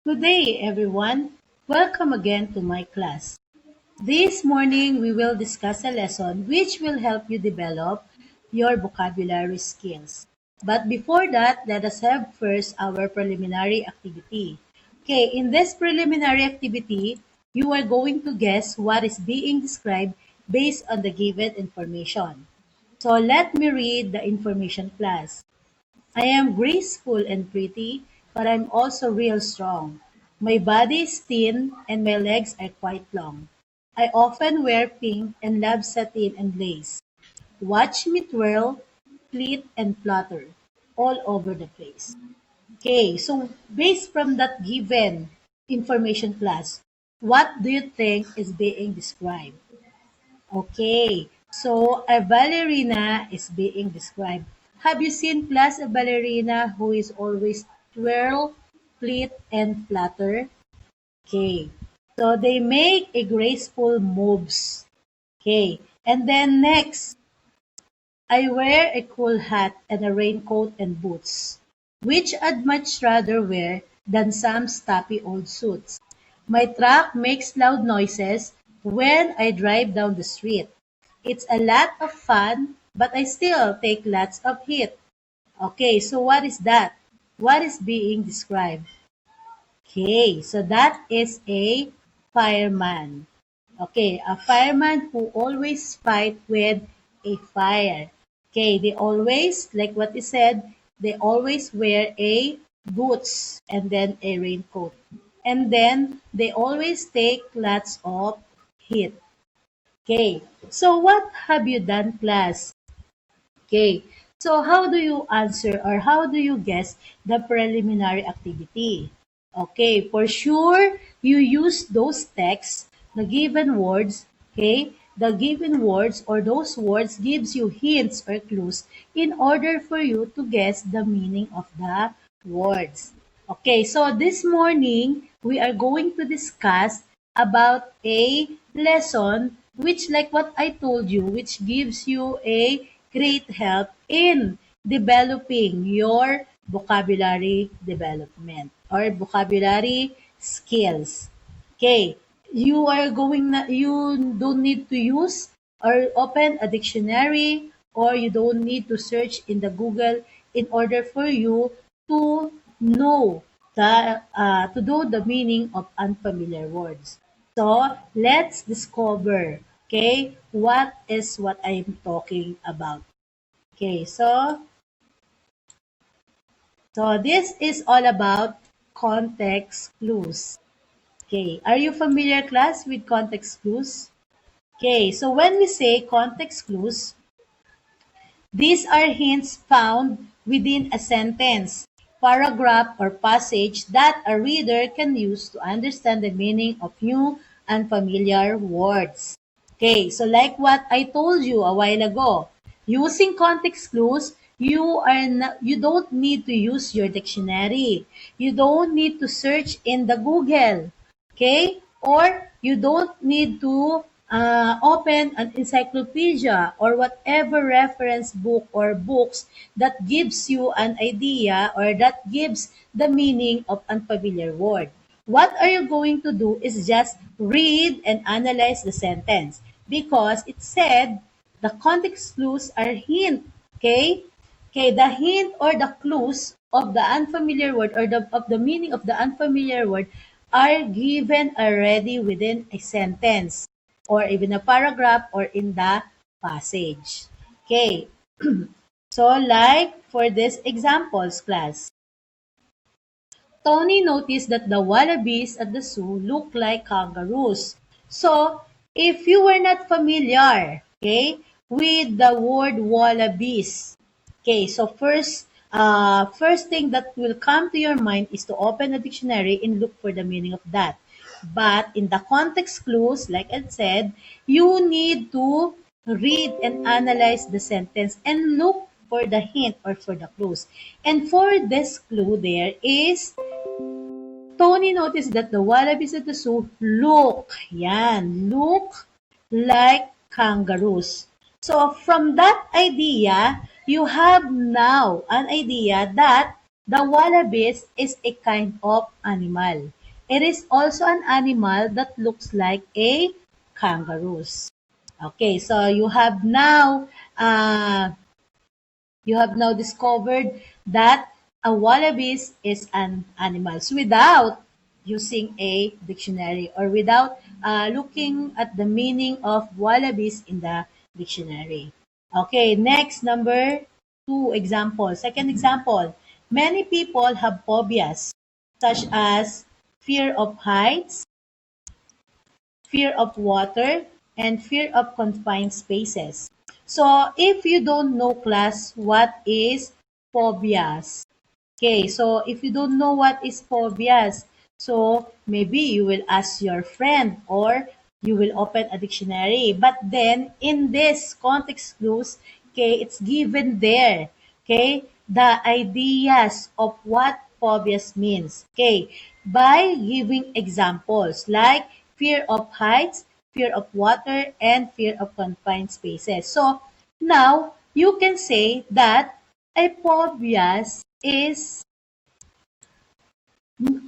Good day, everyone. Welcome again to my class. This morning, we will discuss a lesson which will help you develop your vocabulary skills. But before that, let us have first our preliminary activity. Okay, in this preliminary activity, you are going to guess what is being described based on the given information. So let me read the information class. I am graceful and pretty, but I'm also real strong. My body is thin and my legs are quite long. I often wear pink and love satin and lace. Watch me twirl, pleat and flutter all over the place. Okay, so based from that given information class, what do you think is being described? Okay, so a ballerina is being described. Have you seen class a ballerina who is always twirl, pleat, and flutter? Okay, so they make a graceful moves. Okay, and then next, I wear a cool hat and a raincoat and boots, which I'd much rather wear than some stuffy old suits. My truck makes loud noises when I drive down the street. It's a lot of fun, but I still take lots of heat. Okay, so what is that? What is being described? Okay, so that is a fireman. Okay, a fireman who always fight with a fire. Okay, they always, like what you said, they always wear a boots and then a raincoat. And then they always take lots of heat. Okay, so what have you done, class? Okay, so how do you answer or how do you guess the preliminary activity? Okay, for sure, you use those texts, the given words, okay? The given words or those words gives you hints or clues in order for you to guess the meaning of the words. Okay, so this morning, we are going to discuss about a lesson which like what I told you, which gives you a great help in developing your vocabulary development or vocabulary skills. Okay, you don't need to use or open a dictionary or you don't need to search in the Google in order for you to know to know the meaning of unfamiliar words. So let's discover, okay, what is what I'm talking about. Okay, so this is all about context clues. Okay, are you familiar, class, with context clues? Okay, so when we say context clues, these are hints found within a sentence, paragraph, or passage that a reader can use to understand the meaning of new and familiar words. Okay, so like what I told you a while ago, using context clues, you don't need to use your dictionary. You don't need to search in the Google. Okay? Or you don't need to open an encyclopedia or whatever reference book or books that gives you an idea or that gives the meaning of unfamiliar word. What are you going to do is just read and analyze the sentence because it said the context clues are hint. Okay? Okay, the hint or the clues of the unfamiliar word or of the meaning of the unfamiliar word are given already within a sentence or even a paragraph or in the passage. Okay, so like for this examples class, Tony noticed that the wallabies at the zoo look like kangaroos. So, if you were not familiar, okay, with the word wallabies, okay, so first thing that will come to your mind is to open a dictionary and look for the meaning of that. But in the context clues, like I said, you need to read and analyze the sentence and look for the hint or for the clues. And for this clue there is Tony noticed that the wallabies at the zoo look like kangaroos. So from that idea, you have now an idea that The wallabies is a kind of animal. It is also an animal that looks like a kangaroo. Okay, so you have now discovered that a wallabies is an animal without using a dictionary or without looking at the meaning of wallabies in the dictionary. Okay, next, number two example. Second example, many people have phobias such as fear of heights, fear of water, and fear of confined spaces. So, if you don't know, class, what is phobias? Okay, so if you don't know what is phobias, so maybe you will ask your friend or you will open a dictionary. But then in this context clues, okay, it's given there. Okay, the ideas of what phobias means. Okay, by giving examples like fear of heights, fear of water, and fear of confined spaces. So now you can say that a phobias is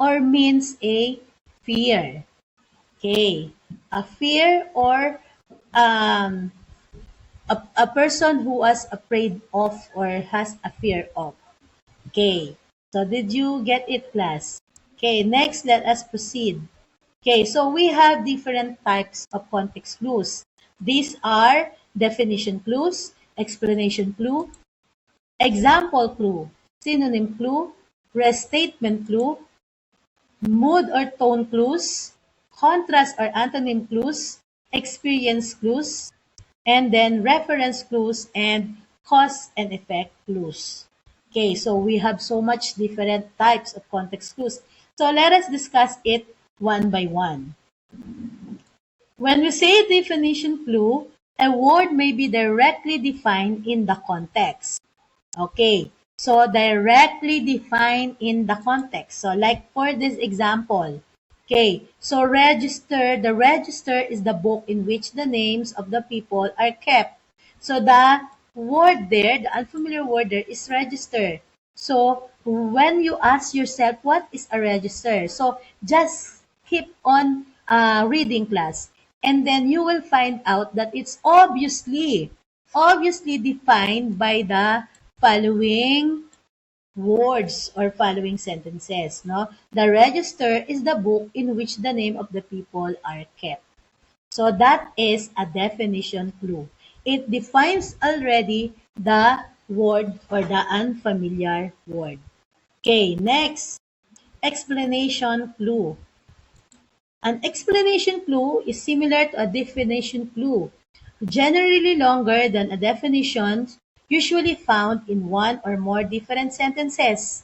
or means a fear. Okay. A fear or um, a person who was afraid of or has a fear of. Okay. So did you get it, class? Okay. Next, let us proceed. Okay. So we have different types of context clues. These are definition clues, explanation clue, example clue, synonym clue, restatement clue, mood or tone clues, contrast or antonym clues, experience clues, and then reference clues and cause and effect clues. Okay, so we have so much different types of context clues. So let us discuss it one by one. When we say definition clue, a word may be directly defined in the context. Okay, so directly defined in the context. So like for this example, okay, so the register is the book in which the names of the people are kept. So the word there, the unfamiliar word there is register. So when you ask yourself, what is a register? So just keep on reading, class. And then you will find out that it's obviously defined by the following words or following sentences. No? The register is the book in which the name of the people are kept. So that is a definition clue. It defines already the word or the unfamiliar word. Okay, next, explanation clue. An explanation clue is similar to a definition clue, generally longer than a definition, usually found in one or more different sentences.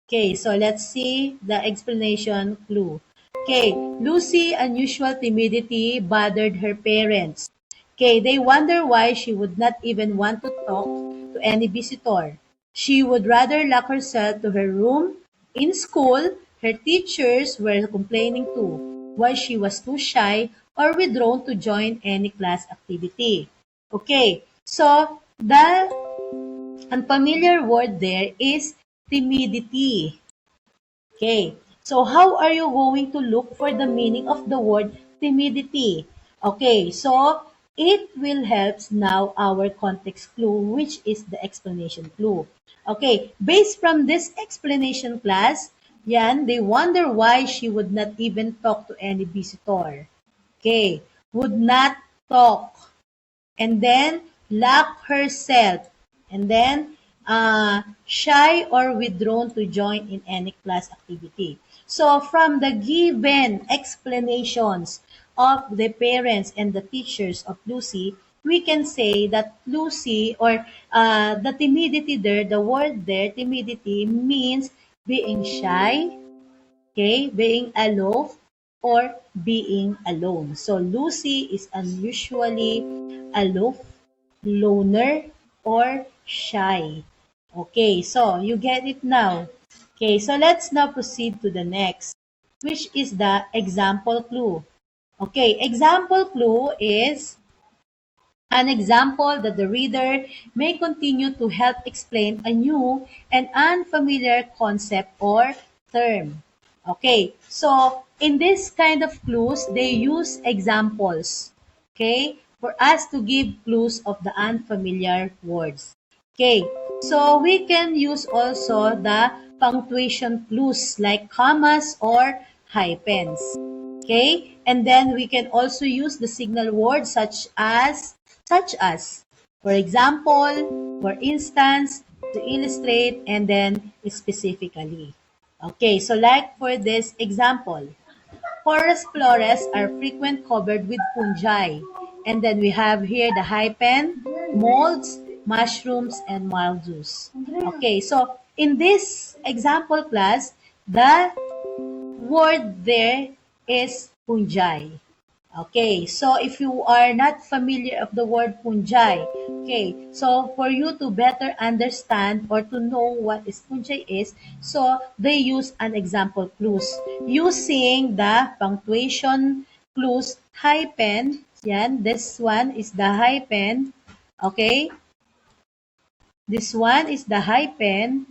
Okay, so let's see the explanation clue. Okay, Lucy unusual timidity bothered her parents. Okay, they wonder why she would not even want to talk to any visitor. She would rather lock herself to her room. In school, her teachers were complaining too, why she was too shy or withdrawn to join any class activity. Okay, so the unfamiliar word there is timidity. Okay, so how are you going to look for the meaning of the word timidity? Okay, so it will help now our context clue, which is the explanation clue. Okay, based from this explanation, class, yan, they wonder why she would not even talk to any visitor. Okay, would not talk and then lock herself, and then shy or withdrawn to join in any class activity. So from the given explanations of the parents and the teachers of Lucy, we can say that Lucy or the timidity there, the word there, timidity means being shy, okay, being aloof or being alone. So Lucy is unusually aloof, loner, or shy. Okay, so you get it now. Okay, so let's now proceed to the next, which is the example clue. Okay, example clue is An example that the reader may continue to help explain a new and unfamiliar concept or term. Okay, so in this kind of clues, they use examples, okay, for us to give clues of the unfamiliar words. Okay, so we can use also the punctuation clues like commas or hyphens. Okay, and then we can also use the signal words such as, for example, for instance, to illustrate, and then specifically. Okay, so like for this example, forest flores are frequent covered with fungi. And then we have here the hyphen, molds, mushrooms, and mildews. Okay, so in this example class, the word there is fungi. Okay, so if you are not familiar of the word fungi, okay, so for you to better understand or to know what is fungi is, so they use an example clues using the punctuation clues hyphen. Yan, this one is the hyphen. Okay, this one is the hyphen,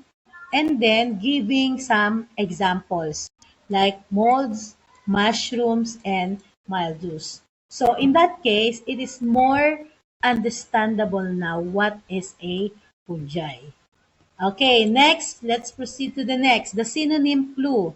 and then giving some examples like molds, mushrooms, and mildews. So in that case, it is more understandable now what is a fungi. Okay, next, let's proceed to the next, the synonym clue.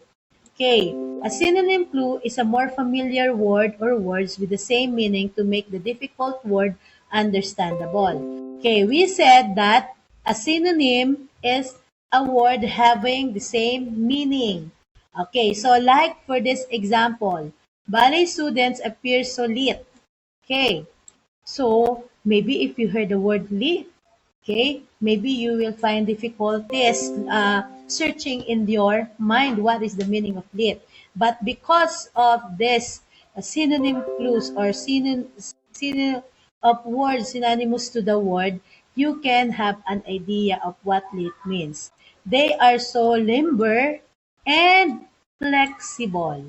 Okay, a synonym clue is a more familiar word or words with the same meaning to make the difficult word understandable. Okay, we said that a synonym is a word having the same meaning. Okay, so like for this example, ballet students appear so lit. Okay, so maybe if you heard the word lit, okay, maybe you will find difficulties searching in your mind what is the meaning of lit. But because of this synonym clues or synonym of words synonymous to the word, you can have an idea of what lit means. They are so limber and flexible.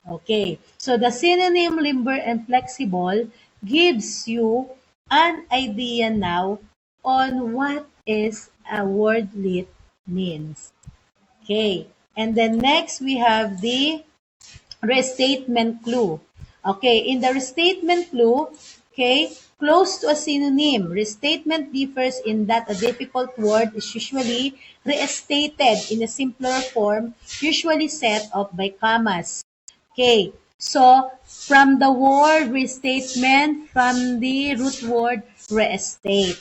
Okay, so the synonym limber and flexible gives you an idea now on what is a wordlet means. Okay, and then next we have the restatement clue. Okay, in the restatement clue, okay, close to a synonym, restatement differs in that a difficult word is usually restated in a simpler form, usually set off by commas. Okay, so from the word restatement, from the root word restate.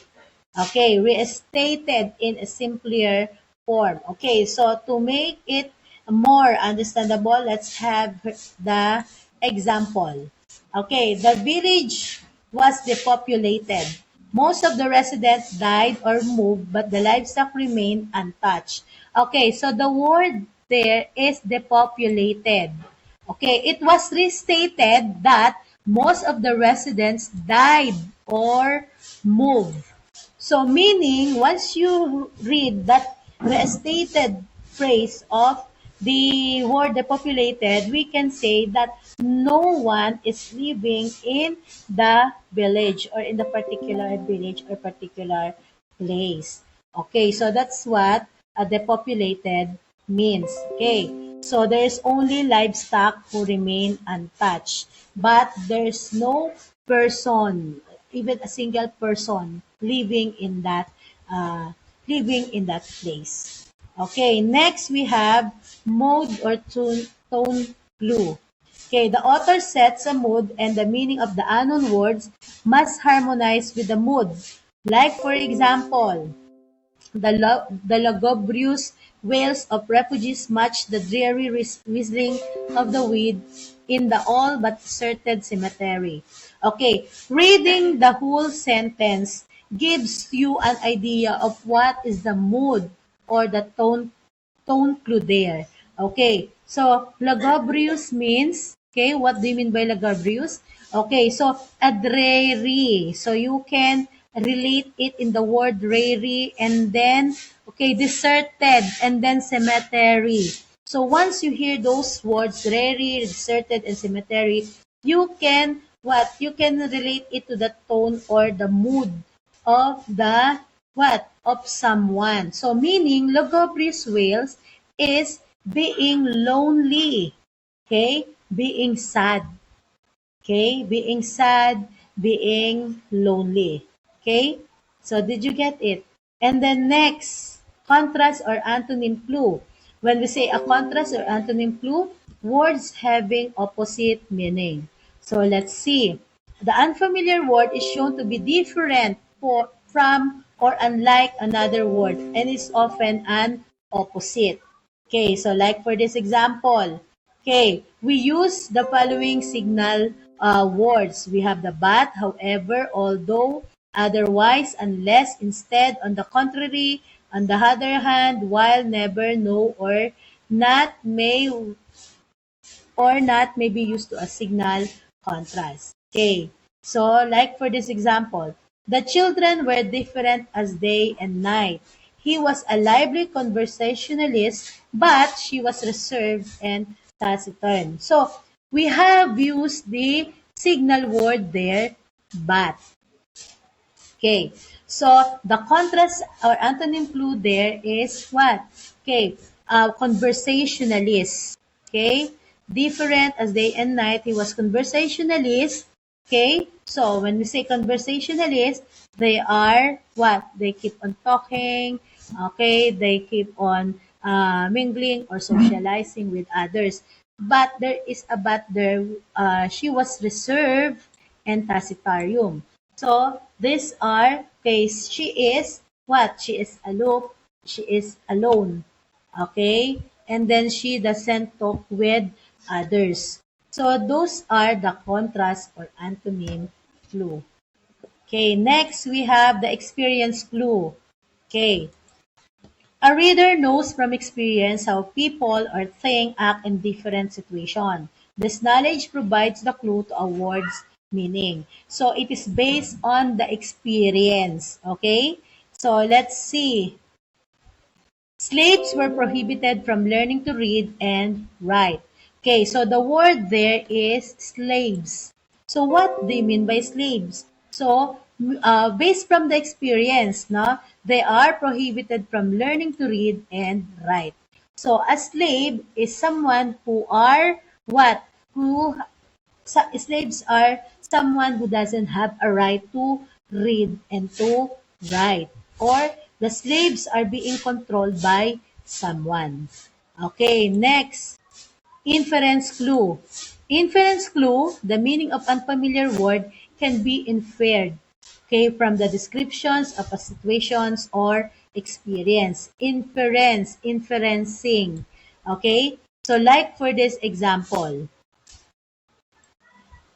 Okay, restated in a simpler form. Okay, so to make it more understandable, let's have the example. Okay, the village was depopulated. Most of the residents died or moved, but the livestock remained untouched. Okay, so the word there is depopulated. Okay, it was restated that most of the residents died or moved. So meaning, once you read that restated phrase of the word depopulated, we can say that no one is living in the village or in the particular village or particular place. Okay, so that's what a depopulated means. Okay, so there's only livestock who remain untouched, but there's no person, even a single person living in that uh, place. Okay, next we have mode or tone clue. Okay, the author sets a mood and the meaning of the unknown words must harmonize with the mood. Like for example, the lugubrious wails of refugees match the dreary whistling of the wind in the all but deserted cemetery. Okay, reading the whole sentence gives you an idea of what is the mood or the tone clue there. Okay, so lugubrious means, okay, what do you mean by lugubrious? Okay, so a dreary. So you can relate it in the word dreary and then, okay, deserted and then cemetery. So once you hear those words, dreary, deserted, and cemetery, you can what? You can relate it to the tone or the mood of the what? Of someone. So meaning lugubrious wails is being lonely. Okay? Being sad. Okay? Being sad, being lonely. Okay? So did you get it? And then next, contrast or antonym clue. When we say a contrast or antonym clue, words having opposite meaning. So let's see. The unfamiliar word is shown to be different from or unlike another word and is often an opposite. Okay, so like for this example, okay, we use the following signal words. We have the but, however, although, otherwise, unless, instead, on the contrary, on the other hand, while, never, no, or not may be used to a signal contrast. Okay, so like for this example, the children were different as day and night. He was a lively conversationalist, but she was reserved and taciturn. So we have used the signal word there, but. Okay, so the contrast or antonym clue there is what? Okay, conversationalist. Okay, different as day and night. He was conversationalist. Okay, so when we say conversationalist, they are what? They keep on talking. Okay, they keep on mingling or socializing with others. But there is a but there. She was reserved and tacitarium. So these are case she is what? She is aloof, she is alone. Okay? And then she doesn't talk with others. So those are the contrast or antonym clue. Okay, next we have the experience clue. Okay. A reader knows from experience how people or things act in different situations. This knowledge provides the clue to a word's meaning. So it is based on the experience. Okay? So let's see. Slaves were prohibited from learning to read and write. Okay, so the word there is slaves. So what do you mean by slaves? So based from the experience, no, they are prohibited from learning to read and write. So a slave is someone who are what? Who slaves are someone who doesn't have a right to read and to write, or the slaves are being controlled by someone. Okay, next, inference clue. Inference clue, the meaning of unfamiliar word can be inferred, okay, from the descriptions of a situations or experience. Inference, inferencing. Okay, so like for this example,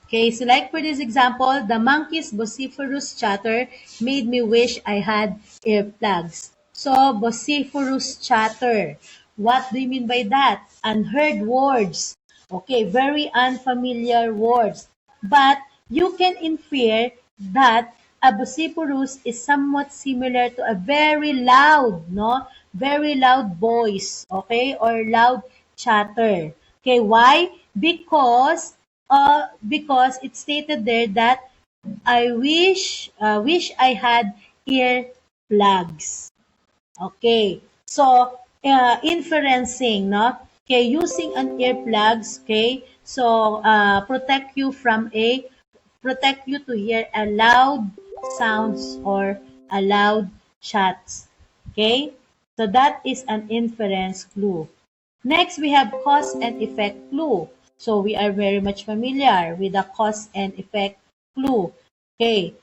okay, so like for this example, the monkey's vociferous chatter made me wish I had earplugs. So, vociferous chatter. What do you mean by that? Unheard words. Okay, very unfamiliar words. But you can infer that a vociferous is somewhat similar to a very loud, no? Very loud voice, okay? Or loud chatter. Okay, why? Because it stated there that I wish I had earplugs. Okay. So inferencing, no? Okay, using an earplugs, okay? So protect you to hear a loud sounds or a loud shots. Okay? So that is an inference clue. Next, we have cause and effect clue. So we are very much familiar with the cause and effect clue. Okay,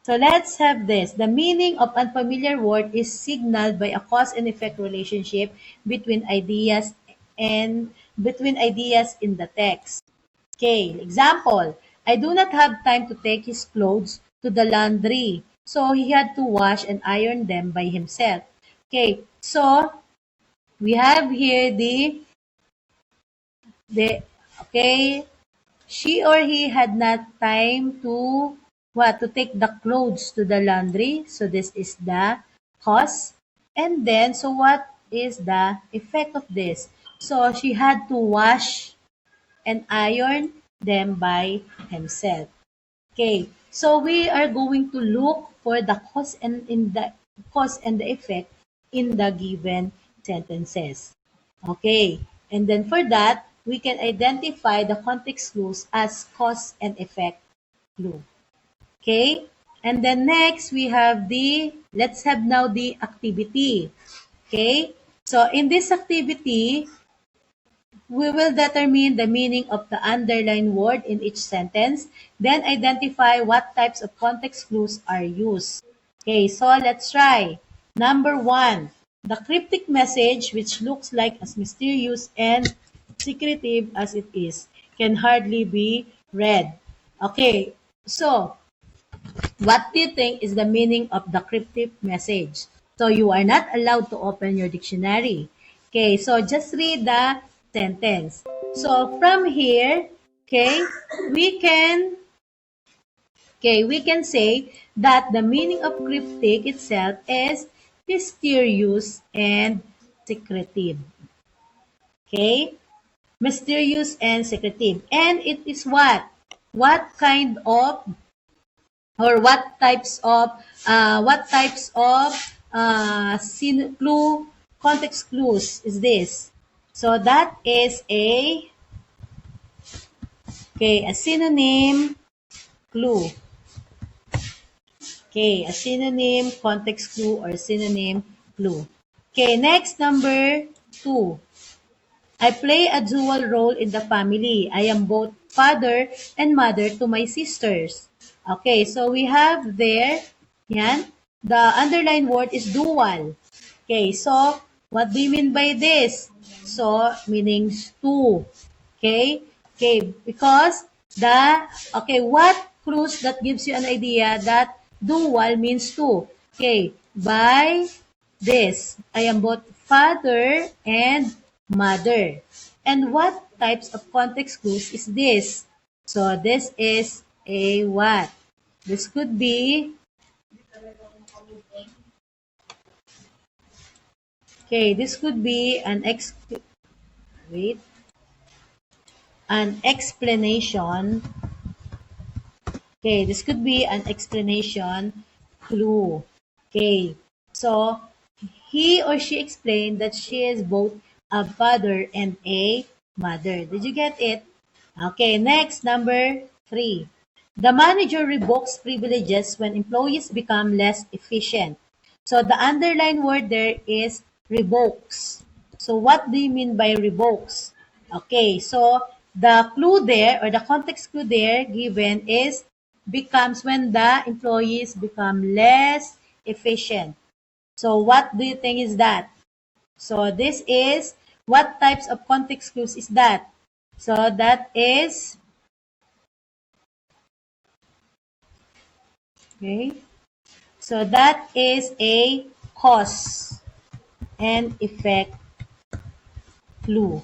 so let's have this. The meaning of unfamiliar word is signaled by a cause and effect relationship between ideas in the text. Okay, example. I do not have time to take his clothes to the laundry. So he had to wash and iron them by himself. Okay, so we have here the okay, she or he had not time to what? To take the clothes to the laundry. So this is the cause. And then, so what is the effect of this? So she had to wash and iron them by himself. Okay, so we are going to look for the cause and the effect in the given sentences. Okay, and then for that, we can identify the context clues as cause and effect clue. Okay, and then next we have let's have now the activity. Okay, so in this activity, we will determine the meaning of the underlined word in each sentence, then identify what types of context clues are used. Okay, so let's try. Number 1, the cryptic message, which looks like as mysterious and secretive as it is, can hardly be read. Okay, so what do you think is the meaning of the cryptic message? So you are not allowed to open your dictionary. Okay, so just read the sentence. So from here, okay, we can we can say that the meaning of cryptic itself is mysterious and secretive. Okay? Mysterious and secretive. And it is what? What kind of or what types of clue context clues is this? So that is a synonym clue. Okay, a synonym context clue or synonym clue. Okay, next, number 2. I play a dual role in the family. I am both father and mother to my sisters. Okay, so we have there, yan, the underlined word is dual. Okay, so what do you mean by this? So, meaning two. Okay, because what clues that gives you an idea that dual means two? Okay, by this, I am both father and mother. And what types of context clues is this? So this is a what? This could be, this could be wait, an explanation. Okay, this could be an explanation clue. Okay, so he or she explained that she is both a father and a mother. Did you get it? Okay, next, number 3. The manager revokes privileges when employees become less efficient. So the underlined word there is revokes. So what do you mean by revokes? Okay, so the clue there or the context clue there given is becomes when the employees become less efficient. So what do you think is that? So this is, what types of context clues is that? So that is, okay, so that is a cause and effect clue.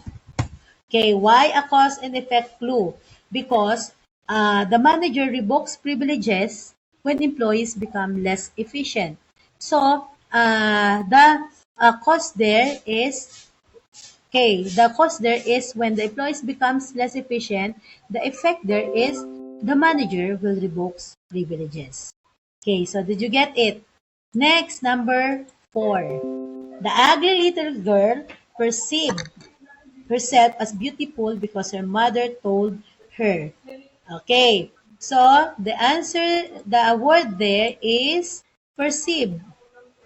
Okay, why a cause and effect clue? Because the manager revokes privileges when employees become less efficient. So the cause there is, the cause there is when the employees becomes less efficient. The effect there is the manager will revoke privileges. Okay, so did you get it? Next, number 4. The ugly little girl perceived herself as beautiful because her mother told her. Okay, so the answer, the word there is perceive.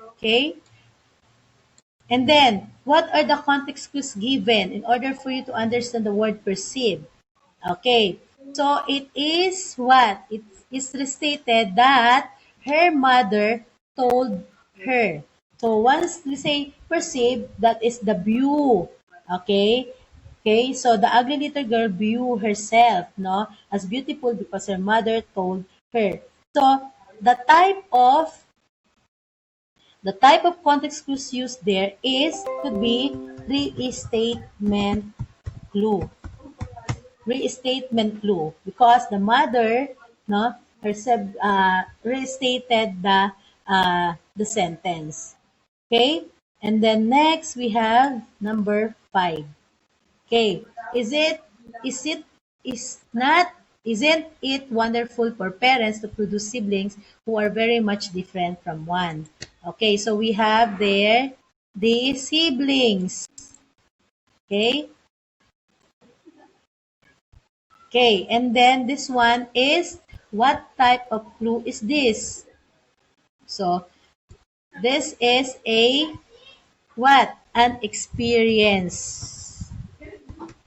Okay, and then what are the context clues given in order for you to understand the word perceive? Okay, so it is what? It is restated that her mother told her. So once we say perceive, that is the view. Okay? Okay, so the ugly little girl view herself, no, as beautiful because her mother told her. So the type of context clues used there could be clue restatement clue because the mother, no, herself restated the sentence. Okay, and then next we have number 5. Okay, is it is it isn't it wonderful for parents to produce siblings who are very much different from one? Okay, so we have there the siblings. Okay? Okay, and then this one is, what type of clue is this? So, this is a what? An experience.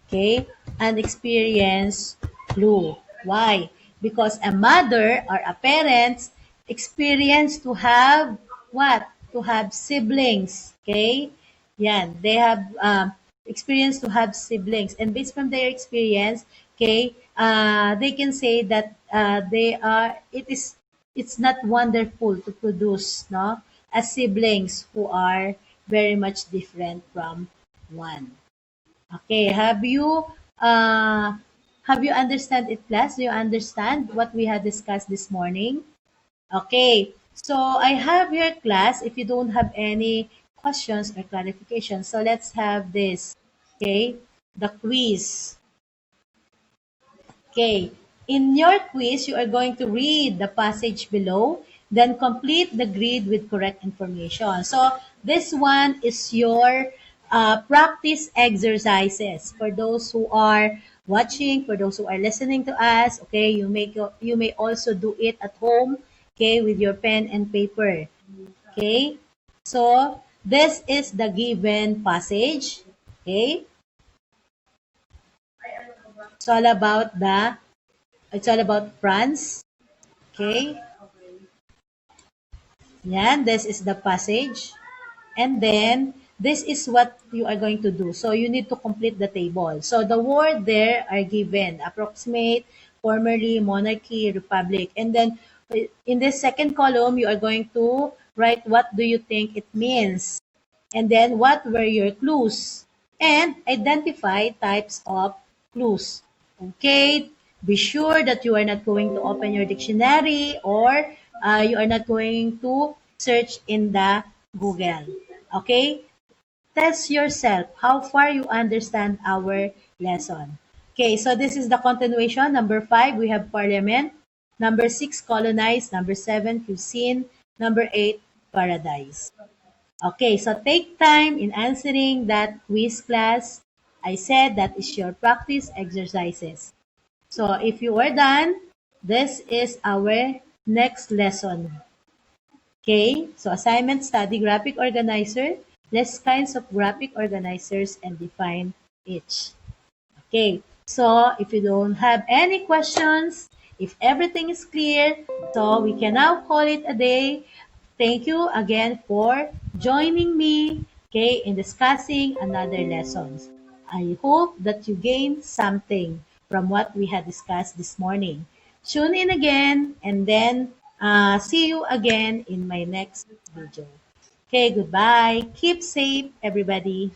Okay? An experience clue. Why? Because a mother or a parent experience to have what? To have siblings. Okay? Yan. They have experience to have siblings. And based from their experience, okay, they can say that it's not wonderful to produce, no, as siblings who are very much different from one. Okay, have you understand it, class? Do you understand what we had discussed this morning? Okay, so I have your class. If you don't have any questions or clarifications, so let's have this. Okay, the quiz. Okay. In your quiz, you are going to read the passage below, then complete the grid with correct information. So this one is your practice exercises for those who are watching, for those who are listening to us. Okay, you may also do it at home. Okay, with your pen and paper. Okay, so this is the given passage. Okay, it's all about France. Okay? Yan, this is the passage. And then, this is what you are going to do. So, you need to complete the table. So, the word there are given. Approximate, formerly, monarchy, republic. And then, in this second column, you are going to write what do you think it means. And then, what were your clues? And identify types of clues. Okay? Be sure that you are not going to open your dictionary or you are not going to search in the Google. Okay? Test yourself how far you understand our lesson. Okay, so this is the continuation. Number 5, we have parliament. Number 6, colonize. Number 7, cuisine. Number 8, paradise. Okay, so take time in answering that quiz, class. I said that is your practice exercises. So if you are done, this is our next lesson. Okay, so assignment, study graphic organizer, list kinds of graphic organizers and define each. Okay, so if you don't have any questions, if everything is clear, so we can now call it a day. Thank you again for joining me, okay, in discussing another lessons. I hope that you gained something from what we had discussed this morning. Tune in again and then see you again in my next video. Okay, goodbye. Keep safe, everybody.